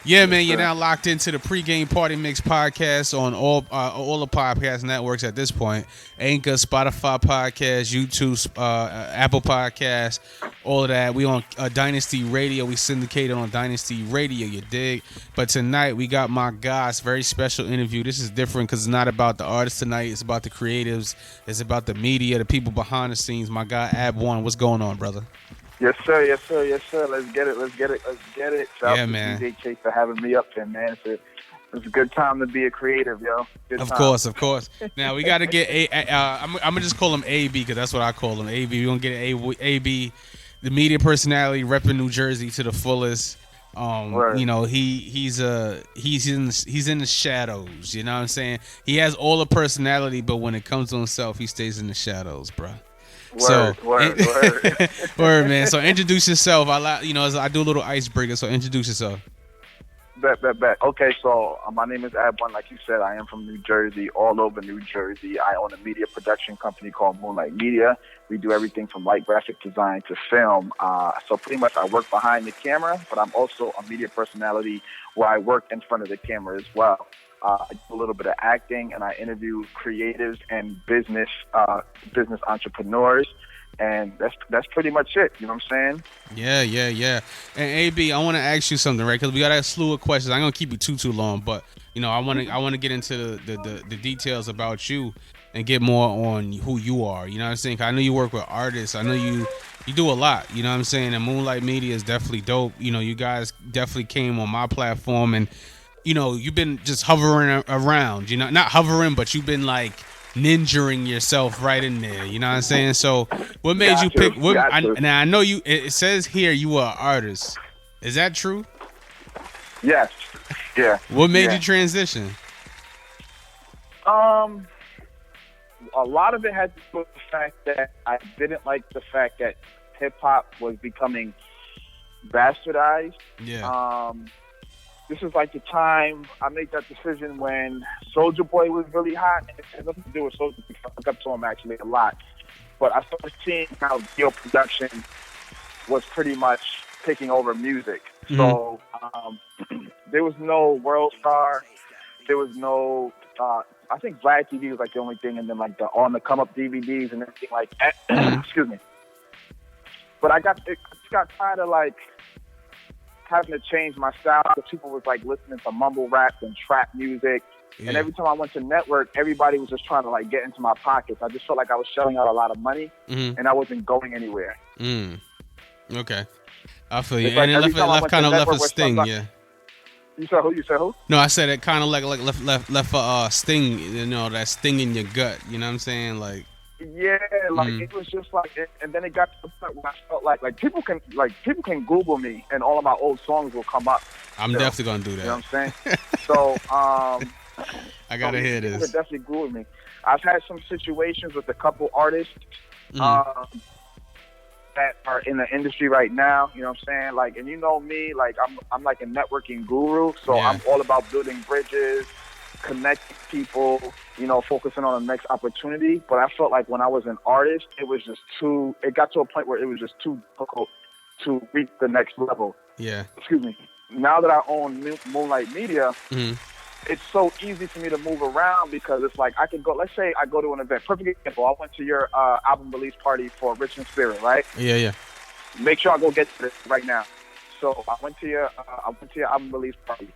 Yeah, man, you're now locked into the pregame party mix podcast on all the podcast networks at this point: Anchor, Spotify podcast, YouTube, Apple Podcast, all of that. We on Dynasty Radio. We syndicated on Dynasty Radio. You dig? But tonight we got my guys, very special interview. This is different because it's not about the artists tonight. It's about the creatives. It's about the media, the people behind the scenes. My guy Abwon, what's going on, brother? Yes, sir. Yes, sir. Yes, sir. Let's get it. Let's get it. Let's get it. Shout out to man. DJ Chase for having me up there, man. It's a good time to be a creative, yo. Good Of time. course. Now we got to get I'm gonna just call him AB because that's what I call him. AB. We're gonna get AB, the media personality repping New Jersey to the fullest. You know, he's in the shadows. You know what I'm saying? He has all the personality, but when it comes to himself, he stays in the shadows, bro. Word. Word, man. So introduce yourself. I do a little icebreaker. So introduce yourself. Bet. Okay, so my name is Abwon. Like you said, I am from New Jersey, all over New Jersey. I own a media production company called Moonlight Media. We do everything from light graphic design to film. So pretty much I work behind the camera, but I'm also a media personality where I work in front of the camera as well. I do a little bit of acting, and I interview creatives and business entrepreneurs, and that's pretty much it. You know what I'm saying? Yeah. And AB, I want to ask you something, right? Because we got a slew of questions. I'm gonna keep you too long, but I want to get into the details about you and get more on who you are. You know what I'm saying? 'Cause I know you work with artists. I know you do a lot. You know what I'm saying? And Moonlight Media is definitely dope. You guys definitely came on my platform and. You've been just hovering around, not hovering, but you've been like ninjaing yourself right in there. You know what I'm saying? So what made you pick? Now I know it says here you were an artist. Is that true? Yes. Yeah. What made you transition? A lot of it had to do with the fact that I didn't like the fact that hip hop was becoming bastardized. Yeah. This is like the time I made that decision when Soulja Boy was really hot. It had nothing to do with Soulja Boy. I look up to him actually a lot. But I started seeing how video production was pretty much taking over music. Mm-hmm. So there was no World Star. There was no, I think Vlad TV was like the only thing. And then like the On the Come Up DVDs and everything like that. Excuse me. But I got tired of like, having to change my style because people was like listening to mumble rap and trap music. Yeah. And every time I went to network, everybody was just trying to like get into my pockets. I just felt like I was shelling out a lot of money and I wasn't going anywhere. Okay. I feel you. Like and it left a sting, yeah. You said who? No, I said it kind of like left a sting, that sting in your gut. You know what I'm saying? Like, yeah, like it was just like, and then it got to the point where I felt like people can Google me and all of my old songs will come up. I'm definitely gonna do that. You know what I'm saying? So, I gotta hear this. People definitely Google me. I've had some situations with a couple artists that are in the industry right now. You know what I'm saying? Like, and you know me, like I'm like a networking guru, so I'm all about building bridges, connecting people, focusing on the next opportunity. But I felt like when I was an artist, it got to a point where it was just too difficult to reach the next level. Yeah. Excuse me. Now that I own Moonlight Media, it's so easy for me to move around because it's like I can go, let's say I go to an event. Perfect example, I went to your album release party for Rich and Spirit, right? Yeah. Make sure I go get to this right now. So I went to your album release party.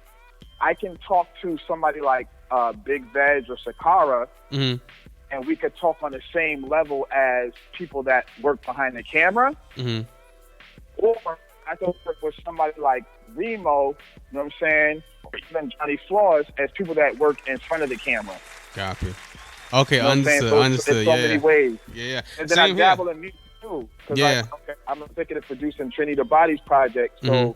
I can talk to somebody like Big Veg or Sakara, and we could talk on the same level as people that work behind the camera. Or I could work with somebody like Remo, you know what I'm saying, or even Johnny Flaws as people that work in front of the camera. Copy. Okay, you know understood. It's so many ways. Yeah. And then I dabble in music too. Yeah. I'm executive producing Trini the Body's project, so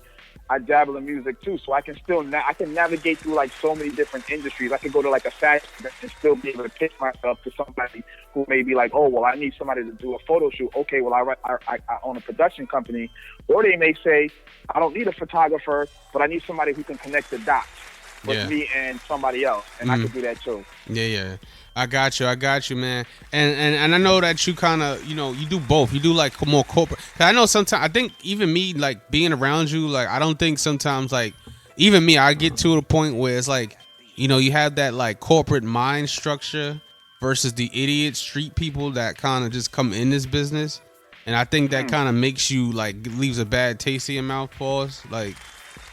I dabble in music too, so I can still I can navigate through like so many different industries. I can go to like a fashion event and still be able to pitch myself to somebody who may be like, oh, well, I need somebody to do a photo shoot. Okay, well, I own a production company. Or they may say, I don't need a photographer, but I need somebody who can connect the dots with me and somebody else, and I can do that too. Yeah. I got you, man. And I know that you kind of, you do both. You do like more corporate. 'Cause I know sometimes, I think even me, like being around you, like I don't think sometimes like even me, I get to the point where it's like, you have that like corporate mind structure versus the idiot street people that kind of just come in this business. And I think that kind of makes you like leaves a bad taste in your mouth, pause. Like,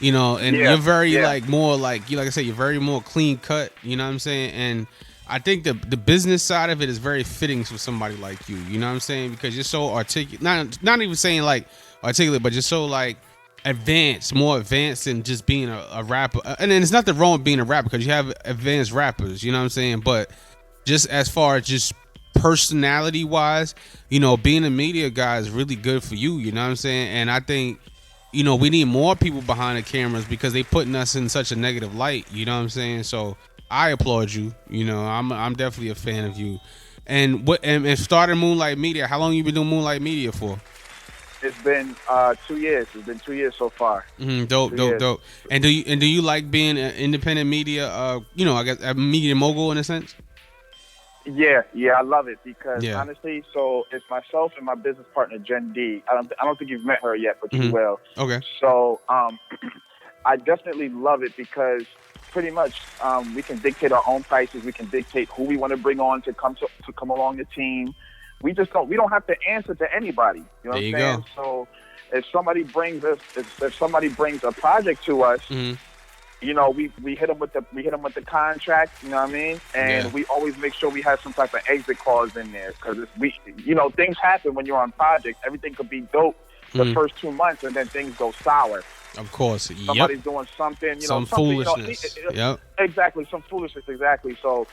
and you're very like more like like I said, you're very more clean cut. You know what I'm saying? And I think the business side of it is very fitting for somebody like you. You know what I'm saying? Because you're so articulate. Not even saying like articulate, but you're so like advanced, more advanced than just being a rapper. And then there's nothing wrong with being a rapper because you have advanced rappers. You know what I'm saying? But just as far as just personality wise, being a media guy is really good for you. You know what I'm saying? And I think we need more people behind the cameras because they putting us in such a negative light. You know what I'm saying? So I applaud you. I'm definitely a fan of you. And and starting Moonlight Media. How long you been doing Moonlight Media for? It's been 2 years. It's been 2 years so far. Dope. And do you like being an independent media? I guess a media mogul in a sense. Yeah, I love it because honestly, so it's myself and my business partner Jen D. I don't think you've met her yet, but you will. Okay. So I definitely love it because pretty much we can dictate our own prices. We can dictate who we want to bring on to come along the team. We don't have to answer to anybody. You know what I'm saying? So if somebody brings a project to us. Mm-hmm. We hit them with the contract. You know what I mean? And we always make sure we have some type of exit clause in there because things happen when you're on projects. Everything could be dope the first 2 months, and then things go sour. Of course, somebody's doing something. Some foolishness. Exactly, some foolishness. Exactly. So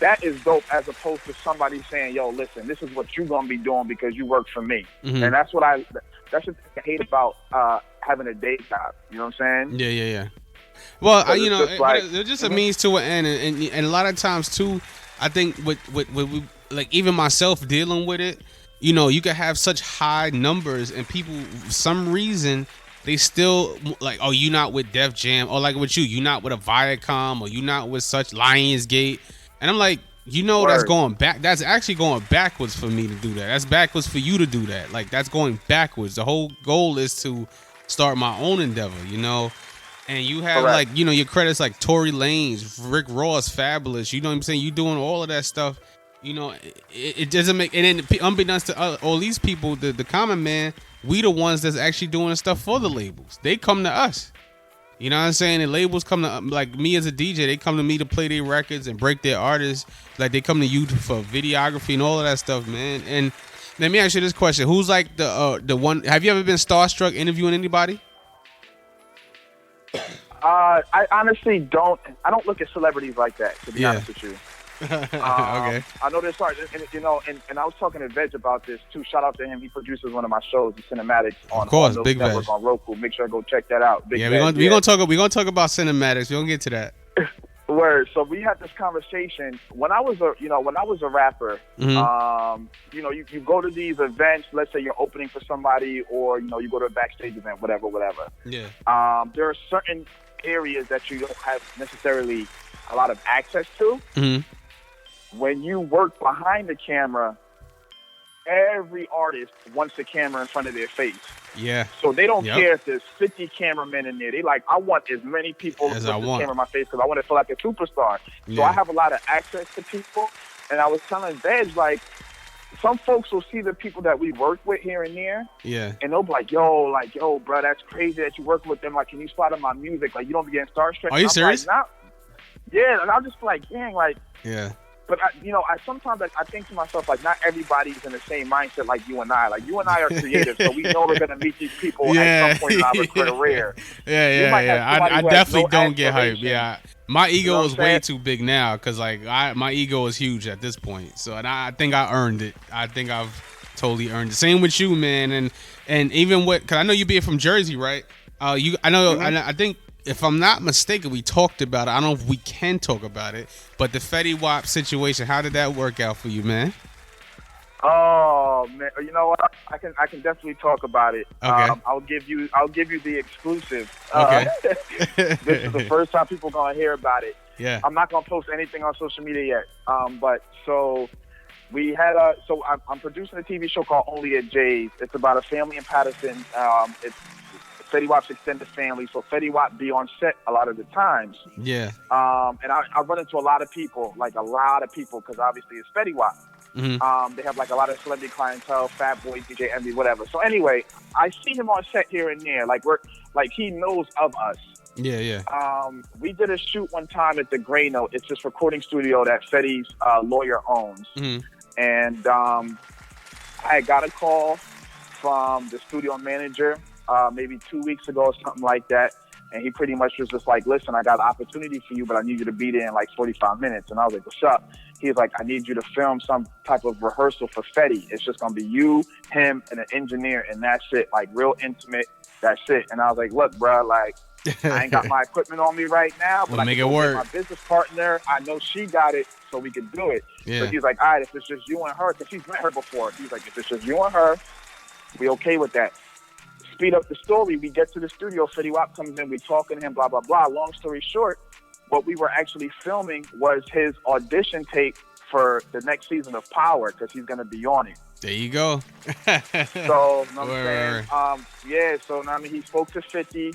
that is dope, as opposed to somebody saying, "Yo, listen, this is what you're gonna be doing because you work for me." Mm-hmm. And that's what I hate about having a day job. You know what I'm saying? Yeah. Well, it's just a means to an end, and a lot of times too, I think with we, like even myself dealing with it, you can have such high numbers, and people for some reason they still like, oh, you not with Def Jam, or like with you not with a Viacom, or you not with such Lionsgate, and I'm like, that's going back. That's actually going backwards for me to do that. That's backwards for you to do that. Like that's going backwards. The whole goal is to start my own endeavor, And you have Correct. like, your credits like Tory Lanez, Rick Ross, Fabulous. You know what I'm saying? You doing all of that stuff. It doesn't make. And then unbeknownst to all these people, the common man, we the ones that's actually doing the stuff for the labels. They come to us. You know what I'm saying? The labels come to like me as a DJ. They come to me to play their records and break their artists. Like they come to you for videography and all of that stuff, man. And let me ask you this question: who's like the one? Have you ever been starstruck interviewing anybody? I honestly don't. I don't look at celebrities like that, to be honest with you. Okay. I know there's hard, and I was talking to Veg about this too. Shout out to him. He produces one of my shows, the Cinematics, on Big network on Roku. Make sure I go check that out. We're gonna talk about Cinematics. We're gonna get to that. Word. So we had this conversation when I was a rapper. Mm-hmm. You go to these events. Let's say you're opening for somebody, or you go to a backstage event, whatever. Yeah. There are certain areas that you don't have necessarily a lot of access to. Mm-hmm. When you work behind the camera, every artist wants the camera in front of their face. Yeah. So they don't care if there's 50 cameramen in there. They like, I want as many people with the camera in my face because I want to feel like a superstar. So I have a lot of access to people. And I was telling Veg, like, some folks will see the people that we work with here and there. Yeah. And they'll be like, yo, bro, that's crazy that you work with them. Like, can you spot on my music? Like, you don't be getting starstruck. Are you serious? Like, yeah. And I'll just be like, dang, like. Yeah. But I sometimes I think to myself, like, not everybody's in the same mindset like you and I. Like, you and I are creative, so we know we're gonna meet these people at some point in our career. Yeah. I definitely don't get hyped. Yeah, my ego is way too big now because like my ego is huge at this point. So and I think I earned it. I think I've totally earned it. Same with you, man. And even because I know you being from Jersey, right? I know. Mm-hmm. I think. If I'm not mistaken, we talked about it. I don't know if we can talk about it, but the Fetty Wap situation, how did that work out for you, man? Oh man, you know what? I can definitely talk about it. Okay. I'll give you the exclusive. Okay. This is the first time people are gonna hear about it. Yeah. I'm not gonna post anything on social media yet. But so we had I'm producing a TV show called Only at Jay's. It's about a family in Patterson. It's Fetty Wap's extended family, so Fetty Wap be on set a lot of the times. Yeah. And I run into a lot of people, because obviously it's Fetty Wap. Mm-hmm. They have like a lot of celebrity clientele, Fat Boy, DJ Envy, whatever. So anyway, I see him on set here and there, like he knows of us. Yeah. We did a shoot one time at the Gray Note. It's this recording studio that Fetty's lawyer owns. Mm-hmm. And I got a call from the studio manager maybe 2 weeks ago or something like that. And he pretty much was just like, listen, I got an opportunity for you, but I need you to be there in like 45 minutes. And I was like, what's up? He's like, I need you to film some type of rehearsal for Fetty. It's just going to be you, him, and an engineer, and that's it. Like, real intimate. That's it. And I was like, look, bro, like, I ain't got my equipment on me right now, but we'll I make can it go work. get my business partner. I know she got it, so we can do it. Yeah. So he's like, all right, if it's just you and her, because he's met her before. He's like, if it's just you and her, we okay with that. Speed up the story. We get to the studio. Fetty Wap comes in. We talking to him, blah, blah, blah. Long story short, what we were actually filming was his audition tape for the next season of Power, because he's going to be on it. There you go. So, you know what I'm saying? So, I mean, he spoke to 50.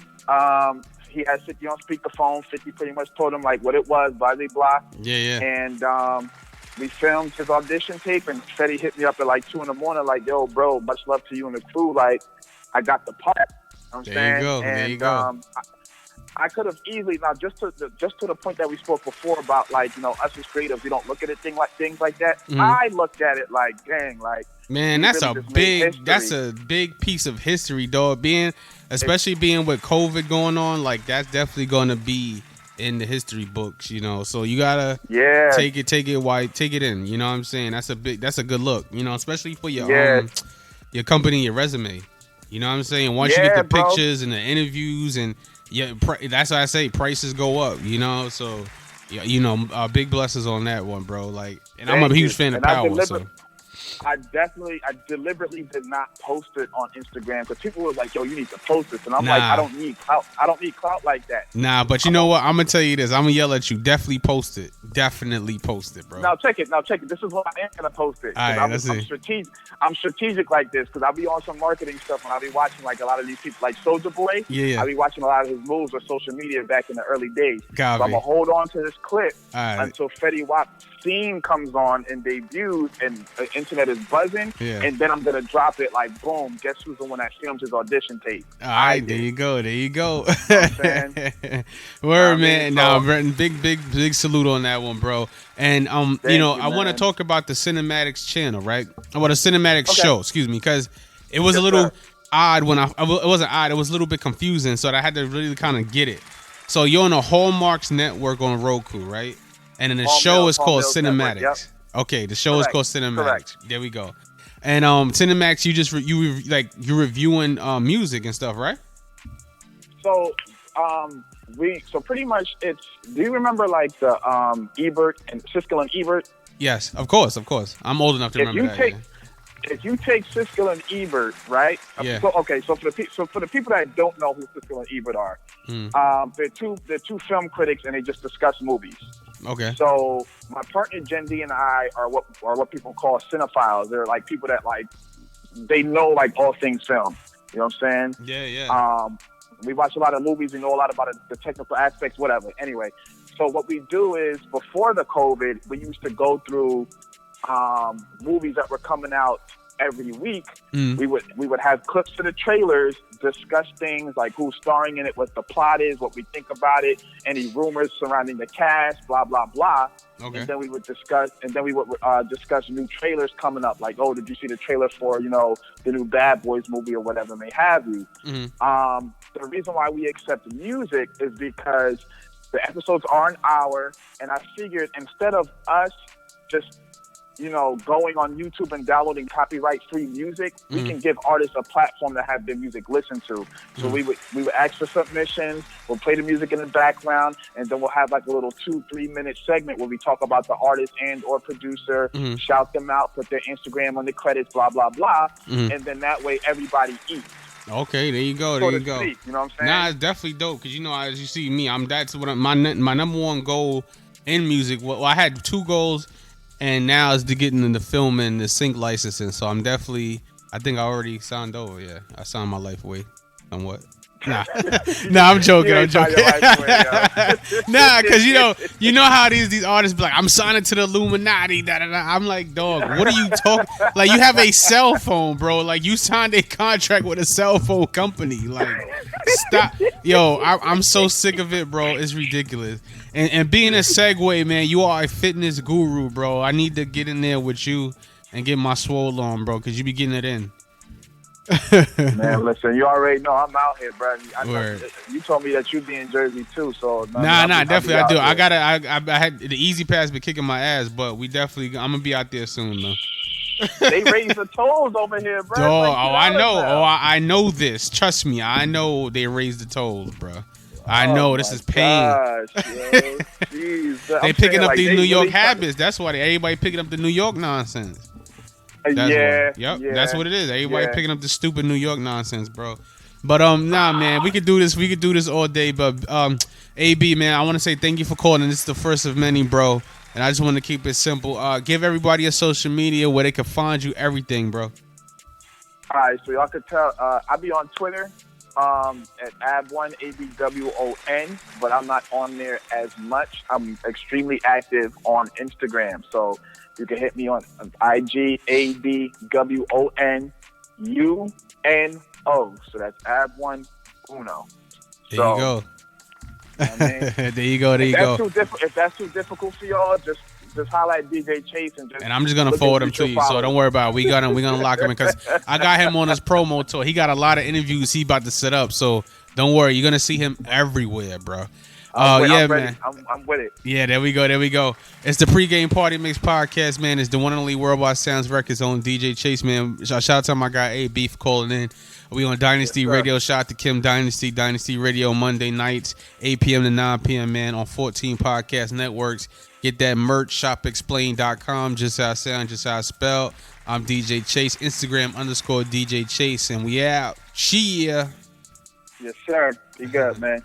He had 50 on speakerphone. 50 pretty much told him, like, what it was, blah, blah, blah. Yeah. And we filmed his audition tape, and Fetty hit me up at, like, 2 in the morning, like, yo, bro, much love to you and the crew. Like, I got the part. You know what I'm saying? There you go. I could have easily, now just to the point that we spoke before about, like, you know, us as creatives, we don't look at things like that. Mm-hmm. I looked at it like, dang, like, man, that's really a big piece of history, dog. Especially being with COVID going on, like, that's definitely going to be in the history books, you know. So you gotta take it in. You know what I'm saying? That's a good look, you know, especially for your company, your resume. You know what I'm saying? Once you get the pictures and the interviews, and that's why I say prices go up, you know. So you know, big blessings on that one, bro. Like, and I'm a huge fan of Power. I deliberately did not post it on Instagram because people were like, yo, you need to post this. And I'm like, I don't need clout. I don't need clout like that. Nah, but you know what? I'm going to tell you this. I'm going to yell at you. Definitely post it. Definitely post it, bro. Now, check it. This is what I am going to post it. All right, let's see. I'm strategic like this because I'll be on some marketing stuff and I'll be watching like a lot of these people, like Soulja Boy. Yeah. I'll be watching a lot of his moves on social media back in the early days. So I'm going to hold on to this clip until Fetty Wap's scene comes on and debuts and the internet is buzzing. Yeah. And then I'm going to drop it like, boom, guess who's the one that filmed his audition tape? All right, there you go. You know what I'm saying? Word, man. Now, big salute on that one, bro. And, you know, I want to talk about the Cinematics channel, right? About a Cinematics show, excuse me, because it was a little odd when it wasn't odd. It was a little bit confusing, so I had to really kind of get it. So you're on the Hallmarks network on Roku, right? And then the show is called Cinematics. Yep. Okay, the show is called Cinematics. Correct. There we go. And Cinematics, you're reviewing music and stuff, right? So so pretty much it's. Do you remember like the Ebert and Siskel and Ebert? Yes, of course. I'm old enough to remember that. If you take Siskel and Ebert, right? Yeah. So for the people that don't know who Siskel and Ebert are, they're two film critics and they just discuss movies. Okay. So my partner Jen D and I are what people call cinephiles. They're like people that like they know like all things film. You know what I'm saying? Yeah. We watch a lot of movies. We know a lot about the technical aspects, whatever. Anyway, so what we do is before the COVID, we used to go through movies that were coming out every week. We would have clips to the trailers, discuss things like who's starring in it, what the plot is, what we think about it, any rumors surrounding the cast, blah blah blah. Okay. And then we would discuss new trailers coming up, like, oh, did you see the trailer for, you know, the new Bad Boys movie or whatever may have you. The reason why we accept music is because the episodes are an hour, and I figured instead of us just, you know, going on YouTube and downloading copyright-free music, we can give artists a platform to have their music listened to. So we would ask for submissions, we'll play the music in the background, and then we'll have like a little 2-3 minute segment where we talk about the artist and or producer, shout them out, put their Instagram on the credits, blah, blah, blah. And then that way everybody eats. Okay, there you go. You know what I'm saying? Nah, it's definitely dope because, you know, as you see me, my number one goal in music. Well, I had 2 goals. And now it's to get into the film and the sync licensing. So I think I already signed over. Yeah, I signed my life away somewhat. Nah, nah, I'm joking. I'm joking. Nah, because you know how these artists be like, I'm signing to the Illuminati. Da, da, da. I'm like, dog, what are you talking? Like, you have a cell phone, bro. Like, you signed a contract with a cell phone company. Like, stop. Yo, I'm so sick of it, bro. It's ridiculous. And being a segue, man, you are a fitness guru, bro. I need to get in there with you and get my swole on, bro, because you be getting it in. Man, listen, you already know I'm out here, bro. You told me that you be in Jersey too, so nah, definitely I do. I had the easy pass been kicking my ass, but I'm gonna be out there soon though. They raised the tolls over here, bro. I know. I know this. Trust me, I know they raised the tolls, bro. I know this is pain. Gosh, jeez, they picking up these New York habits. That's why everybody picking up the New York nonsense. That's that's what it is. Everybody picking up the stupid New York nonsense, bro. But nah, man, we could do this. We could do this all day. But AB, man, I want to say thank you for calling. This is the first of many, bro. And I just want to keep it simple. Give everybody a social media where they can find you, everything, bro. All right, so y'all could tell. I'll be on Twitter at Abwon, ABWON, but I'm not on there as much. I'm extremely active on Instagram, so you can hit me on IG, ABWONUNO. So that's Abwon Uno. There you go. There you go. If that's too difficult for y'all, just highlight DJ Chase and I'm just gonna forward him to you, so don't worry about it. We're gonna lock him in because I got him on his promo tour. He got a lot of interviews he about to set up, so don't worry. You're gonna see him everywhere, bro. I'm man. I'm with it. Yeah, there we go. It's the pregame party mix podcast, man. It's the one and only Worldwide Soundz Records on DJ Chase, man. Shout out to my guy AB for calling in. We on Dynasty Radio. Shout out to Kim Dynasty Radio Monday nights, 8 p.m. to 9 p.m. man on 14 podcast networks. Get that merch, shopexplain.com. Just how I sound, just how I spell. I'm DJ Chase, Instagram _DJ Chase, and we out. Cheer. Yes, sir. You good, man.